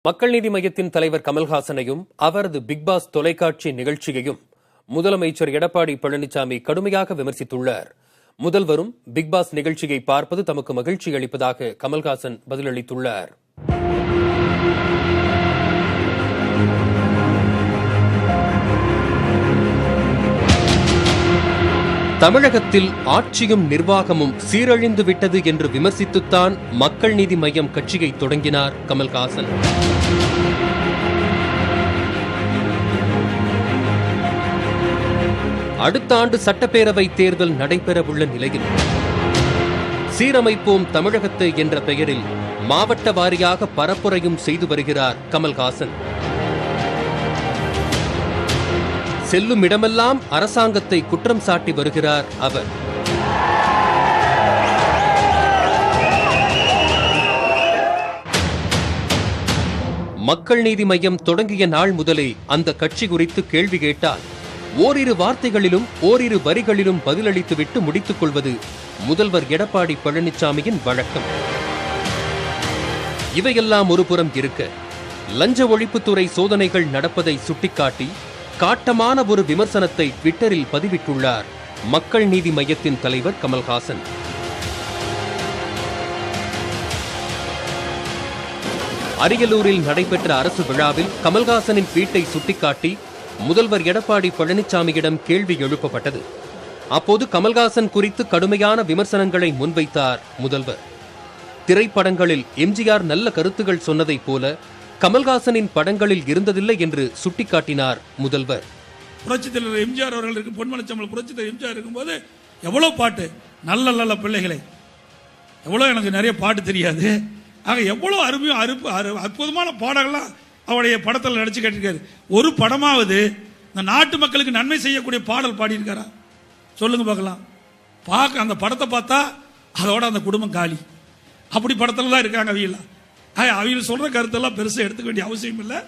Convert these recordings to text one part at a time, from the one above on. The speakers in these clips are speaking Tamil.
மக்கள் நீதி மய்யத்தின் தலைவர் கமல்ஹாசனையும் அவரது பிக்பாஸ் தொலைக்காட்சி நிகழ்ச்சியையும் முதலமைச்சர் எடப்பாடி பழனிசாமி கடுமையாக விமர்சித்துள்ளார். முதல்வரும் பிக்பாஸ் நிகழ்ச்சியை பார்ப்பது தமக்கு மகிழ்ச்சி அளிப்பதாக கமல்ஹாசன் பதிலளித்துள்ளார். தமிழகத்தில் ஆட்சியும் நிர்வாகமும் சீரழிந்து விட்டது என்று விமர்சித்துத்தான் மக்கள் நீதி மய்யம் கட்சியை தொடங்கினார் கமல்ஹாசன். அடுத்த ஆண்டு சட்டப்பேரவை தேர்தல் நடைபெறவுள்ள நிலையில் சீரமைப்போம் தமிழகத்தை என்ற பெயரில் மாவட்ட வாரியாக பரப்புரையும் செய்து வருகிறார் கமல்ஹாசன். செல்லும் இடமெல்லாம் அரசாங்கத்தை குற்றம் சாட்டி வருகிறார் அவர். மக்கள் நீதி மய்யம் தொடங்கிய நாள் முதலே அந்த கட்சி குறித்து கேள்வி கேட்டால் ஓரிரு வார்த்தைகளிலும் ஓரிரு வரிகளிலும் பதிலளித்துவிட்டு முடித்துக் கொள்வது முதல்வர் எடப்பாடி பழனிசாமியின் வழக்கம். இவையெல்லாம் ஒருபுறம் இருக்க, லஞ்ச ஒழிப்புத்துறை சோதனைகள் நடப்பதை சுட்டிக்காட்டி காட்டமான ஒரு விமர்சனத்தை ட்விட்டரில் பதிவிட்டுள்ளார் மக்கள் நீதி மய்யத்தின் தலைவர் கமல்ஹாசன். அரியலூரில் நடைபெற்ற அரசு விழாவில் கமல்ஹாசனின் ட்வீட்டை சுட்டிக்காட்டி முதல்வர் எடப்பாடி பழனிசாமியிடம் கேள்வி எழுப்பப்பட்டது. அப்போது கமல்ஹாசன் குறித்து கடுமையான விமர்சனங்களை முன்வைத்தார் முதல்வர். திரைப்படங்களில் எம்ஜிஆர் நல்ல கருத்துகள் சொன்னதைப் போல கமல்ஹாசனின் படங்களில் இருந்ததில்லை என்று சுட்டிக்காட்டினார் முதல்வர். புரட்சித் தலைவர் எம்ஜிஆர் அவர்கள் இருக்கும், பொன்மனச்சம்பளம் புரட்சித் தலைவர் எம்ஜிஆர் இருக்கும்போது எவ்வளவு பாட்டு, நல்ல நல்ல பிள்ளைகளை, எவ்வளவு எனக்கு நிறைய பாட்டு தெரியாது, ஆக எவ்வளவு அருமையும் அற்புதமான பாடங்கள்லாம் அவருடைய படத்தில் நடிச்சு கேட்டிருக்காரு. ஒரு படமாவது இந்த நாட்டு மக்களுக்கு நன்மை செய்யக்கூடிய பாடல் பாடியிருக்காரா? சொல்லுங்க பார்க்கலாம். பார்க்க அந்த படத்தை பார்த்தா அதோட அந்த குடும்பம் காலி. அப்படி படத்துல தான் இருக்காங்க அவையில. அவங்க சொல்ற கருத்தெல்லாம் பெருசா எடுத்துக்க வேண்டிய அவசியம் இல்லை.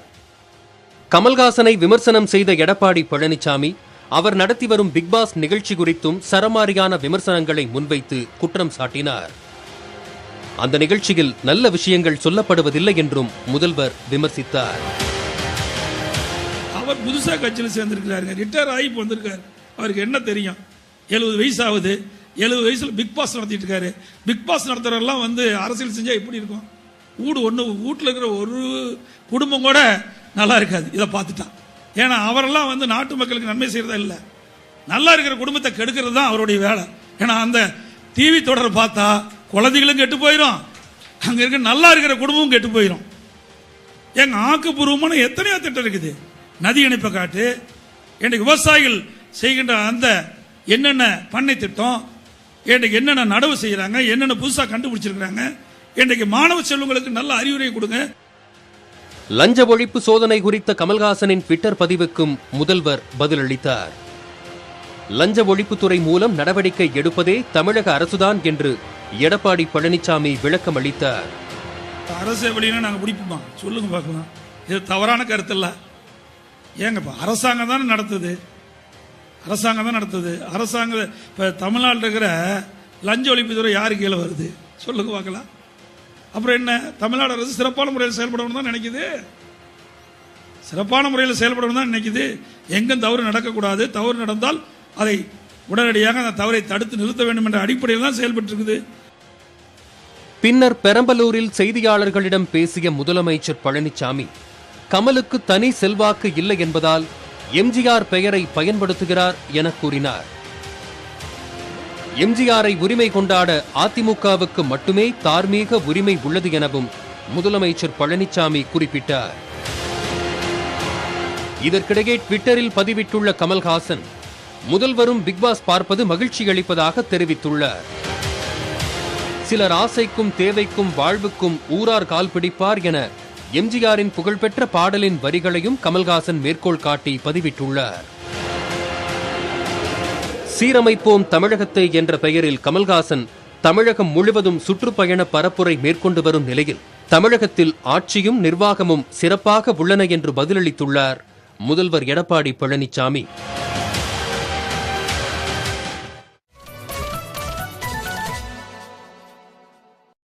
கமல்ஹாசனை விமர்சனம் செய்த எடப்பாடி பழனிசாமி அவர் நடத்தி வரும் பிக்பாஸ் நிகழ்ச்சி குறித்தும் சரமாரியான விமர்சனங்களை முன்வைத்து குற்றம் சாட்டினார். அந்த நிகழ்ச்சியில் நல்ல விஷயங்கள் சொல்லப்படுவதில்லை என்றும் முதல்வர் விமர்சித்தார். அவர் புதுசா கட்சியில் சேர்ந்திருக்கிறாருங்க, ரிட்டையர் ஆகி வந்திருக்காரு. அவருக்கு என்ன தெரியும்? 70 வயசு ஆகுது. 70 வயசுல பிக் பாஸ் நடத்திட்டு இருக்காரு. பிக் பாஸ் நடத்துறவெல்லாம் அரசியல் செஞ்சா எப்படி இருக்கும்? வீட்டில் இருக்கிற ஒரு குடும்பம் கூட நல்லா இருக்காது இதை பார்த்துட்டான். ஏன்னா அவரெல்லாம் நாட்டு மக்களுக்கு நன்மை செய்யறதா இல்லை, நல்லா இருக்கிற குடும்பத்தை கெடுக்கிறது தான் அவருடைய வேலை. ஏன்னா அந்த டிவி தொடரை பார்த்தா குழந்தைகளும் கெட்டு போயிடும், அங்க இருக்க நல்லா இருக்கிற குடும்பமும் கெட்டு போயிடும். எங்க ஆக்கப்பூர்வமான எத்தனையோ திட்டம் இருக்குது. நதி இணைப்பை காட்டு, இன்றைக்கு விவசாயிகள் செய்கின்ற அந்த என்னென்ன பண்ணை திட்டம், இன்றைக்கு என்னென்ன நடவு செய்யறாங்க, என்னென்ன புதுசா கண்டுபிடிச்சிருக்கிறாங்க, இன்றைக்கு மாணவ செல்வங்களுக்கு நல்ல அறிவுரை கொடுங்க. லஞ்ச ஒழிப்பு சோதனை குறித்த கமல்ஹாசனின் ட்விட்டர் பதிவுக்கும் முதல்வர் பதிலளித்தார். லஞ்ச ஒழிப்புத்துறை மூலம் நடவடிக்கை எடுப்பதே தமிழக அரசுதான் என்று எடப்பாடி பழனிசாமி விளக்கம் அளித்தார். அரசு எப்படின்னா நாங்க பிடிப்போமா? சொல்லுங்க பார்க்கலாம். இது தவறான கருத்து இல்ல. ஏங்கப்பா, அரசாங்கம் தானே நடத்துது. அரசாங்கம் இப்ப தமிழ்நாட்டில் இருக்கிற லஞ்ச ஒழிப்புத்துறை யாரு கீழே வருது? சொல்லுங்க பார்க்கலாம். அப்புறம் என்ன, தமிழ்நாடு அரசு சிறப்பான முறையில் செயல்படணும் தான் நினைக்குது. சிறப்பான முறையில் செயல்படணும் தான் நினைக்குது. எங்கும் தவறு நடக்கக்கூடாது, தவறு நடந்தால் அதை உடனடியாக அந்த தவறை தடுத்து நிறுத்த வேண்டும் என்ற அடிப்படையில் தான் செயல்பட்டு இருக்குது. பின்னர் பெரம்பலூரில் செய்தியாளர்களிடம் பேசிய முதலமைச்சர் பழனிசாமி கமலுக்கு தனி செல்வாக்கு இல்லை என்பதால் எம்ஜிஆர் பெயரை பயன்படுத்துகிறார் என கூறினார். எம்ஜிஆரை உரிமை கொண்டாட அதிமுகவுக்கு மட்டுமே தார்மீக உரிமை உள்ளது எனவும் முதலமைச்சர் பழனிசாமி குறிப்பிட்டார். இதற்கிடையே ட்விட்டரில் பதிவிட்டுள்ள கமல்ஹாசன் முதல்வரும் பிக்பாஸ் பார்ப்பது மகிழ்ச்சி அளிப்பதாக தெரிவித்துள்ளார். சிலர் ஆசைக்கும் தேவைக்கும் வாழ்வுக்கும் ஊரார் கால் பிடிப்பார் என எம்ஜிஆரின் புகழ்பெற்ற பாடலின் வரிகளையும் கமல்ஹாசன் மேற்கோள் காட்டி பதிவிட்டுள்ளார். சீரமைப்போம் தமிழகத்தை என்ற பெயரில் கமல்ஹாசன் தமிழகம் முழுவதும் சுற்றுப்பயண பரப்புரை மேற்கொண்டு வரும் நிலையில் தமிழகத்தில் ஆட்சியும் நிர்வாகமும் சிறப்பாக உள்ளன என்று பதிலளித்துள்ளார் முதல்வர் எடப்பாடி பழனிசாமி.